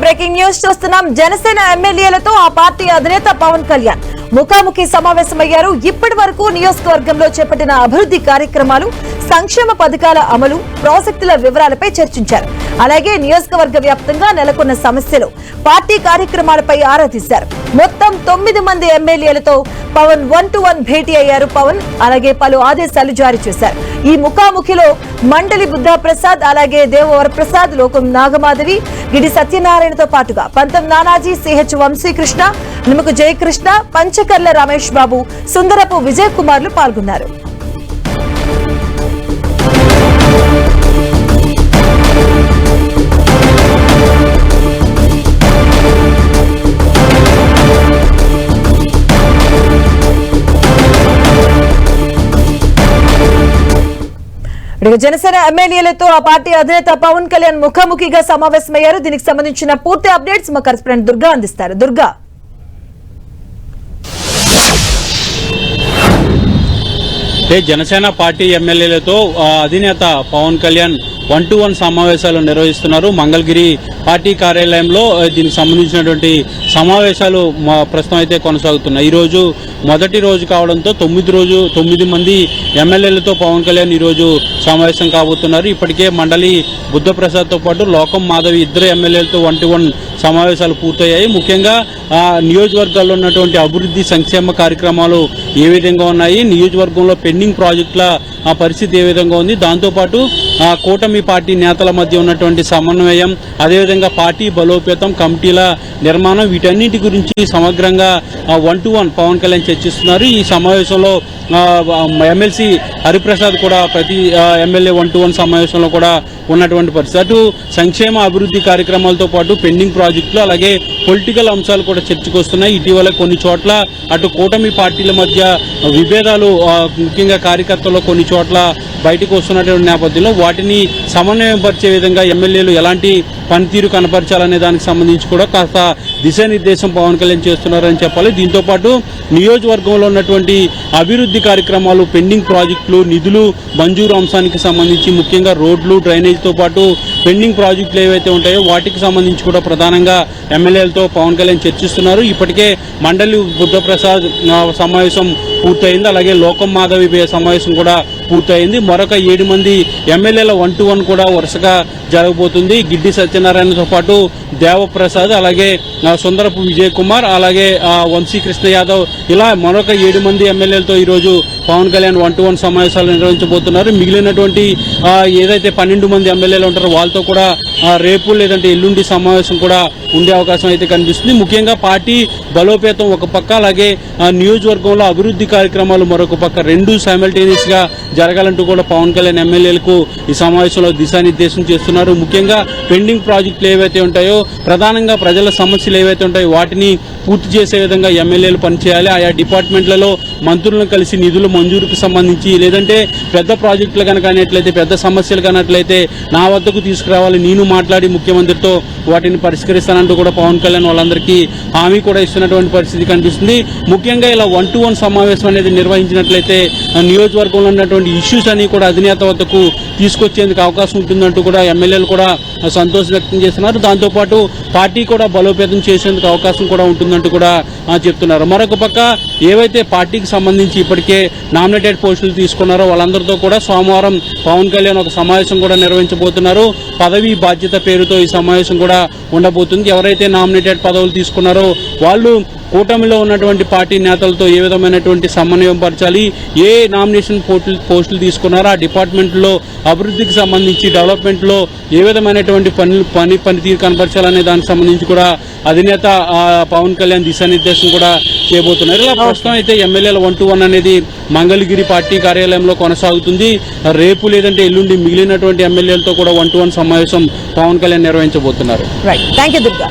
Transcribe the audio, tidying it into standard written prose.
Breaking news చూస్తున్నాం. జనసేన ఎమ్మెల్యేలతో ఆ పార్టీ అధినేత పవన్ కళ్యాణ్ ముఖాముఖి సమావేశమయ్యారు. ఇప్పటి వరకు నియోజకవర్గంలో చేపట్టిన అభివృద్ధి కార్యక్రమాలు, సంక్షేమ పథకాల అమలు, ప్రాజెక్టుల వివరాలపై చర్చించారు. అలాగే నియోజకవర్గ వ్యాప్తంగా నెలకొన్న సమస్యలు, పార్టీ కార్యక్రమాలపై ఆరా తీశారు. మొత్తం 9 మంది ఎమ్మెల్యేలతో పవన్ 1-to-1 భేటీ అయ్యారు. పవన్ అలాగే పలు ఆదేశాలు జారీ చేశారు. ఈ ముఖాముఖిలో మండలి బుద్ధా ప్రసాద్, అలాగే దేవవర ప్రసాద్, లోకం నాగమాధవి, గిడి సత్యనారాయణతో పాటుగా పంతం నానాజీ, సిహెచ్ వంశీకృష్ణ, నిమ్మకు జయకృష్ణ, పంచకర్ల రమేష్ బాబు, సుందరపు విజయ్ కుమార్లు పాల్గొన్నారు. జనసేన ఎమ్మెల్యేలతో ఆ పార్టీ అధినేత పవన్ కళ్యాణ్ ముఖాముఖిగా సమావేశమయ్యారు. దీనికి సంబంధించిన పూర్తి అప్డేట్స్ మా కరెస్పాండెంట్ దుర్గా అందిస్తారు. దుర్గా, జనసేన పార్టీ ఎమ్మెల్యేలతో అధినేత పవన్ కళ్యాణ్ 1-to-1 సమావేశాలు నిర్వహిస్తున్నారు. మంగళగిరి పార్టీ కార్యాలయంలో దీనికి సంబంధించినటువంటి సమావేశాలు ప్రస్తుతం అయితే కొనసాగుతున్నాయి. ఈ రోజు మొదటి రోజు కావడంతో 9 మంది ఎమ్మెల్యేలతో పవన్ కళ్యాణ్ ఈ రోజు సమావేశం కాబోతున్నారు. ఇప్పటికే మండలి బుద్ధప్రసాద్ తో పాటు లోకం మాధవి ఇద్దరు ఎమ్మెల్యేలతో 1-to-1 సమావేశాలు పూర్తయ్యాయి. ముఖ్యంగా నియోజకవర్గాల్లో ఉన్నటువంటి అభివృద్ధి సంక్షేమ కార్యక్రమాలు ఏ విధంగా ఉన్నాయి, నియోజకవర్గంలో పెండింగ్ ప్రాజెక్టుల పరిస్థితి ఏ విధంగా ఉంది, దాంతోపాటు కూటమి పార్టీ నేతల మధ్య ఉన్నటువంటి సమన్వయం, అదేవిధంగా పార్టీ బలోపేతం, కమిటీల నిర్మాణం, వీటన్నిటి గురించి సమగ్రంగా 1-to-1 పవన్ కళ్యాణ్ చర్చిస్తున్నారు. ఈ సమావేశంలో ఎమ్మెల్సీ హరిప్రసాద్ కూడా ప్రతి ఎమ్మెల్యే 1-to-1 సమావేశంలో కూడా ఉన్నటువంటి పరిస్థితి. అటు సంక్షేమ అభివృద్ధి కార్యక్రమాలతో పాటు పెండింగ్ ప్రాజెక్టులు, అలాగే పొలిటికల్ అంశాలు కూడా చర్చకు వస్తున్నాయి. ఇటీవల కొన్ని చోట్ల అటు కూటమి పార్టీల మధ్య విభేదాలు, ముఖ్యంగా కార్యకర్తల్లో కొన్ని చోట్ల బయటకు వస్తున్నటువంటి నేపథ్యంలో వాటిని సమన్వయపరిచే విధంగా ఎమ్మెల్యేలు ఎలాంటి పనితీరు కనపరచాలనే దానికి సంబంధించి కూడా కాస్త దిశానిర్దేశం పవన్ కళ్యాణ్ చేస్తున్నారని చెప్పాలి. దీంతో పాటు నియోజకవర్గంలో ఉన్నటువంటి అభివృద్ధి కార్యక్రమాలు, పెండింగ్ ప్రాజెక్టులు, నిధులు మంజూరు అంశానికి సంబంధించి ముఖ్యంగా రోడ్లు, డ్రైనేజ్తో పాటు పెండింగ్ ప్రాజెక్టులు ఏవైతే ఉంటాయో వాటికి సంబంధించి కూడా ప్రధానంగా ఎమ్మెల్యేలతో పవన్ కళ్యాణ్ చర్చిస్తున్నారు. ఇప్పటికే మండలి బుద్ధప్రసాద్ సమావేశం పూర్తయింది, అలాగే లోకం మాధవి సమావేశం కూడా పూర్తయింది. మరొక 7 మంది ఎమ్మెల్యేల 1-to-1 కూడా వరుసగా జరగబోతుంది. గిడ్డి సత్యనారాయణతో పాటు దేవప్రసాద్, అలాగే సుందరపు విజయ్ కుమార్, అలాగే వంశీకృష్ణ యాదవ్, ఇలా మరొక 7 మంది ఎమ్మెల్యేలతో ఈరోజు పవన్ కళ్యాణ్ 1-to-1 సమావేశాలు నిర్వహించబోతున్నారు. మిగిలినటువంటి ఏదైతే 12 మంది ఎమ్మెల్యేలు ఉంటారో వాళ్ళతో కూడా రేపు లేదంటే ఎల్లుండి సమావేశం కూడా ఉండే అవకాశం అయితే కనిపిస్తుంది. ముఖ్యంగా పార్టీ బలోపేతం ఒక పక్క, అలాగే నియోజకవర్గంలో అభివృద్ధి కార్యక్రమాలు మరొక పక్క, రెండు సైమల్టేనియస్ గా జరగాలంటూ కూడా పవన్ కళ్యాణ్ ఎమ్మెల్యేలకు ఈ సమావేశంలో దిశానిర్దేశం చేస్తున్నారు. ముఖ్యంగా పెండింగ్ ప్రాజెక్టులు ఏవైతే ఉంటాయో, ప్రధానంగా ప్రజల సమస్యలు ఏవైతే ఉంటాయో వాటిని పూర్తి చేసే విధంగా ఎమ్మెల్యేలు పనిచేయాలి. ఆయా డిపార్ట్మెంట్లలో మంత్రులను కలిసి నిధుల మంజూరుకు సంబంధించి, లేదంటే పెద్ద ప్రాజెక్టులు కనుక అనేట్లయితే, పెద్ద సమస్యలు కనట్లయితే నా వద్దకు తీసుకురావాలి, నేను మాట్లాడి ముఖ్యమంత్రితో వాటిని పరిష్కరిస్తానంటూ కూడా పవన్ కళ్యాణ్ వాళ్ళందరికీ హామీ కూడా ఇస్తున్నటువంటి పరిస్థితి కనిపిస్తుంది. ముఖ్యంగా ఇలా 1-to-1 సమావేశం అనేది నిర్వహించినట్లయితే నియోజకవర్గంలో ఉన్నటువంటి ఇష్యూస్ అన్ని కూడా అధినేత వద్దకు తీసుకొచ్చేందుకు అవకాశం ఉంటుందంటూ కూడా ఎమ్మెల్యేలు కూడా సంతోషం వ్యక్తం చేస్తున్నారు. దాంతోపాటు పార్టీ కూడా బలోపేతం చేసేందుకు అవకాశం కూడా ఉంటుందంటూ కూడా చెప్తున్నారు. మరొక పక్క ఏవైతే పార్టీకి సంబంధించి ఇప్పటికే నామినేటెడ్ పోస్టులు తీసుకున్నారో వాళ్ళందరితో కూడా సోమవారం పవన్ కళ్యాణ్ ఒక సమావేశం కూడా నిర్వహించబోతున్నారు. పదవి బాధ్యత పేరుతో ఈ సమావేశం కూడా ఉండబోతుంది. ఎవరైతే నామినేటెడ్ పదవులు తీసుకున్నారో వాళ్ళు కూటమిలో ఉన్నటువంటి పార్టీ నేతలతో ఏ విధమైనటువంటి సమన్వయం పరచాలి, ఏ నామినేషన్ పోస్టులు తీసుకున్నారో ఆ డిపార్ట్మెంట్లో అభివృద్ధికి సంబంధించి, డెవలప్మెంట్లో ఏ విధమైనటువంటి పనితీరు కనపరచాలనే దానికి సంబంధించి కూడా అధినేత పవన్ కళ్యాణ్ దిశానిర్దేశం కూడా చేయబోతున్నారు. ఇలా ప్రస్తుతం అయితే ఎమ్మెల్యేల 1-to-1 అనేది మంగళగిరి పార్టీ కార్యాలయంలో కొనసాగుతుంది. రేపు లేదంటే ఎల్లుండి మిగిలినటువంటి ఎమ్మెల్యేలతో కూడా 1-to-1 సమావేశం పవన్ కళ్యాణ్ నిర్వహించబోతున్నారు. Right, thank you Durga.